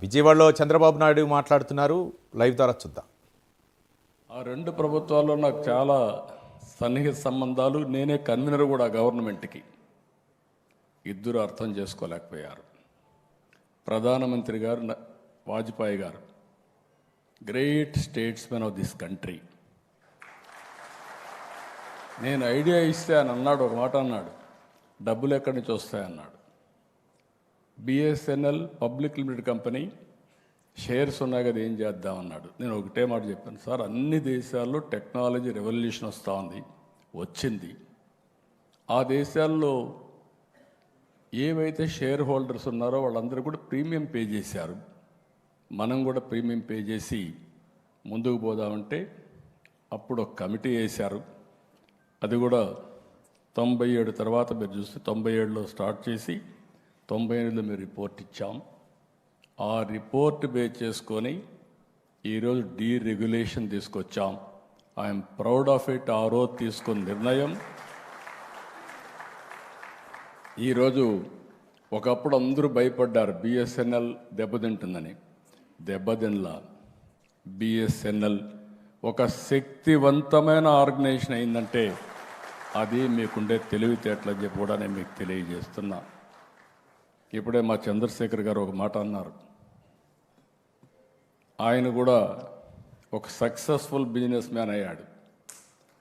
విజయవాడలో చంద్రబాబు నాయుడు మాట్లాడుతున్నారు. లైవ్ ద్వారా చూద్దాం. ఆ రెండు ప్రభుత్వాల్లో నాకు చాలా సన్నిహిత సంబంధాలు. నేనే కన్వీనర్ కూడా గవర్నమెంట్కి. ఇద్దరు అర్థం చేసుకోలేకపోయారు. ప్రధానమంత్రి గారు వాజ్పేయి గారు, great statesmen of this country. నేను ఐడియా ఇస్తే అని అన్నాడు, ఒక మాట అన్నాడు, డబ్బులు ఎక్కడి నుంచి వస్తాయన్నాడు. BSNL public limited company shares ఉన్నాయి కదా, ఏం చేద్దామన్నాడు. నేను ఒకటే మాట చెప్పాను, సార్ అన్ని దేశాల్లో టెక్నాలజీ రెవల్యూషన్ వస్తూ ఉంది, వచ్చింది. ఆ దేశాల్లో ఏవైతే షేర్ హోల్డర్స్ ఉన్నారో వాళ్ళందరూ కూడా ప్రీమియం పే చేశారు. మనం కూడా ప్రీమియం పే చేసి ముందుకు పోదామంటే అప్పుడు ఒక కమిటీ వేశారు. అది కూడా 97 తర్వాత మీరు చూస్తే 97లో స్టార్ట్ చేసి 98లో మేము రిపోర్ట్ ఇచ్చాం. ఆ రిపోర్ట్ బేస్ చేసుకొని ఈరోజు డీరెగ్యులేషన్ తీసుకొచ్చాం. I'm proud of it. ఆ రోజు తీసుకున్న నిర్ణయం ఈరోజు, ఒకప్పుడు అందరూ భయపడ్డారు బిఎస్ఎన్ఎల్ దెబ్బతింటుందని. దెబ్బతినలా. బిఎస్ఎన్ఎల్ ఒక శక్తివంతమైన ఆర్గనైజేషన్ అయిందంటే అది మీకుండే తెలివితేటలని చెప్పి కూడా నేను మీకు తెలియజేస్తున్నా. ఇప్పుడే మా చంద్రశేఖర్ గారు ఒక మాట అన్నారు. ఆయన కూడా ఒక సక్సెస్ఫుల్ బిజినెస్ మ్యాన్ అయ్యాడు.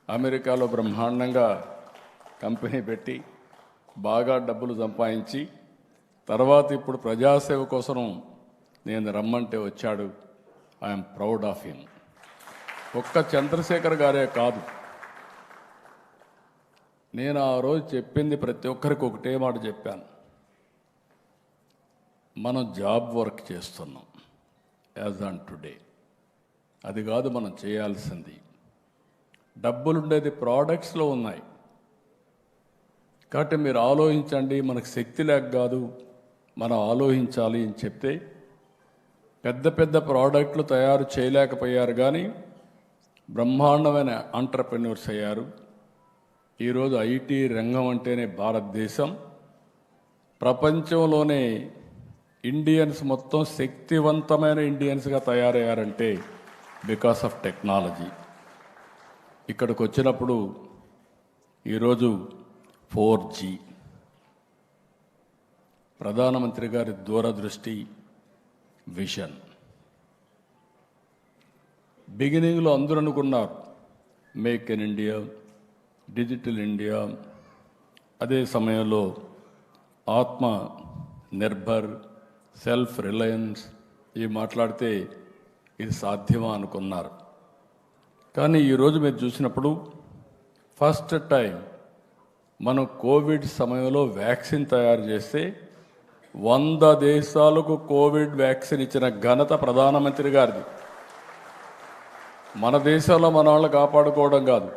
అమెరికాలో బ్రహ్మాండంగా కంపెనీ పెట్టి బాగా డబ్బులు సంపాదించి తర్వాత ఇప్పుడు ప్రజాసేవ కోసం నేను రమ్మంటే వచ్చాడు. I'm proud of him. ఒక్క చంద్రశేఖర్ గారే కాదు, నేను ఆ రోజు చెప్పింది ప్రతి ఒక్కరికి ఒకటే మాట చెప్పాను. మనం జాబ్ వర్క్ చేస్తున్నాం యాజ్ ఆన్ టుడే. అది కాదు మనం చేయాల్సింది. డబ్బులుండేది ప్రోడక్ట్స్లో ఉన్నాయి. కాబట్టి మీరు ఆలోచించండి. మనకు శక్తి లేక కాదు, మనం ఆలోచించాలి అని చెప్తే పెద్ద పెద్ద ప్రోడక్ట్లు తయారు చేయలేకపోయారు, కానీ బ్రహ్మాండమైన ఎంటర్‌ప్రెన్యూర్స్ అయ్యారు. ఈరోజు ఐటీ రంగం అంటేనే భారతదేశం ప్రపంచంలోనే ఇండియన్స్ మొత్తం శక్తివంతమైన ఇండియన్స్గా తయారయ్యారంటే బికాస్ ఆఫ్ టెక్నాలజీ. ఇక్కడికి వచ్చినప్పుడు ఈరోజు 4G ప్రధానమంత్రి గారి దూరదృష్టి, విజన్. బిగినింగ్లో అందరూ అనుకున్నారు make in India, digital India. అదే సమయంలో ఆత్మ నిర్భర్, సెల్ఫ్ రిలయన్స్ ఇవి మాట్లాడితే ఇది సాధ్యమా అనుకున్నారు. కానీ ఈరోజు మీరు చూసినప్పుడు ఫస్ట్ టైం మనం కోవిడ్ సమయంలో వ్యాక్సిన్ తయారు చేస్తే 100 దేశాలకు కోవిడ్ వ్యాక్సిన్ ఇచ్చిన ఘనత ప్రధానమంత్రి గారిది. మన దేశంలో మన వాళ్ళు కాపాడుకోవడం కాదు,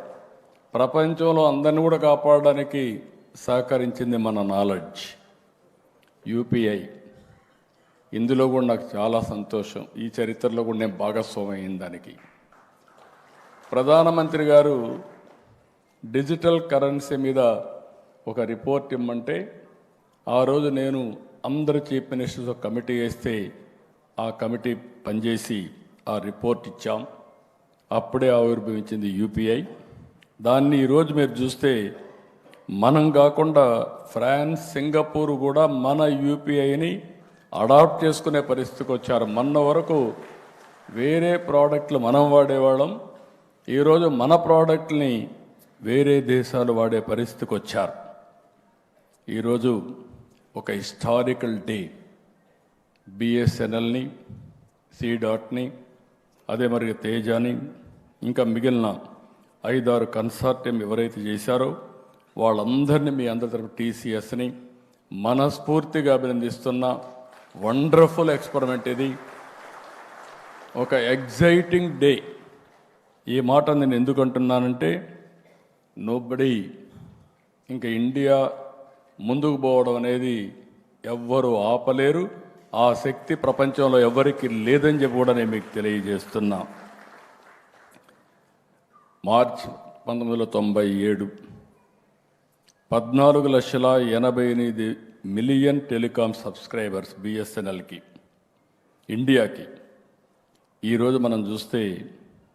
ప్రపంచంలో అందరిని కూడా కాపాడడానికి సహకరించింది మన నాలెడ్జ్. యూపీఐ, ఇందులో కూడా నాకు చాలా సంతోషం. ఈ చరిత్రలో కూడా నేను భాగస్వామి అయిన దానికి. ప్రధానమంత్రి గారు డిజిటల్ కరెన్సీ మీద ఒక రిపోర్ట్ ఇమ్మంటే ఆ రోజు నేను అందరు చీఫ్ మినిస్టర్స్ ఒక కమిటీ వేస్తే ఆ కమిటీ పనిచేసి ఆ రిపోర్ట్ ఇచ్చాం. అప్పుడే ఆవిర్భవించింది యూపీఐ. దాన్ని ఈరోజు మీరు చూస్తే మనం కాకుండా ఫ్రాన్స్, సింగపూర్ కూడా మన యూపీఐని అడాప్ట్ చేసుకునే పరిస్థితికి వచ్చారు. మొన్న వరకు వేరే ప్రోడక్ట్లు మనం వాడేవాళ్ళం, ఈరోజు మన ప్రోడక్ట్ని వేరే దేశాలు వాడే పరిస్థితికి వచ్చారు. ఈరోజు ఒక హిస్టారికల్ డే. బిఎస్ఎన్ఎల్ని, C.ని, అదే మరి తేజాని, ఇంకా మిగిలిన 5-6 కన్సార్టియం ఎవరైతే చేశారో వాళ్ళందరినీ మీ అందరి తరపు TCSని మనస్ఫూర్తిగా అభినందిస్తున్న వండర్ఫుల్ ఎక్స్పెరిమెంట్ ఇది. ఒక ఎగ్జైటింగ్ డే. ఈ మాట నేను ఎందుకు అంటున్నానంటే నోబడీ ఇంకా ఇండియా ముందుకు పోవడం అనేది ఎవ్వరూ ఆపలేరు. ఆ శక్తి ప్రపంచంలో ఎవరికి లేదని చెప్పి కూడా నేను మీకు తెలియజేస్తున్నా. మార్చ్ 1997 14,88,000,000 టెలికాం సబ్స్క్రైబర్స్ బిఎస్ఎన్ఎల్కి. ఇండియాకి ఈరోజు మనం చూస్తే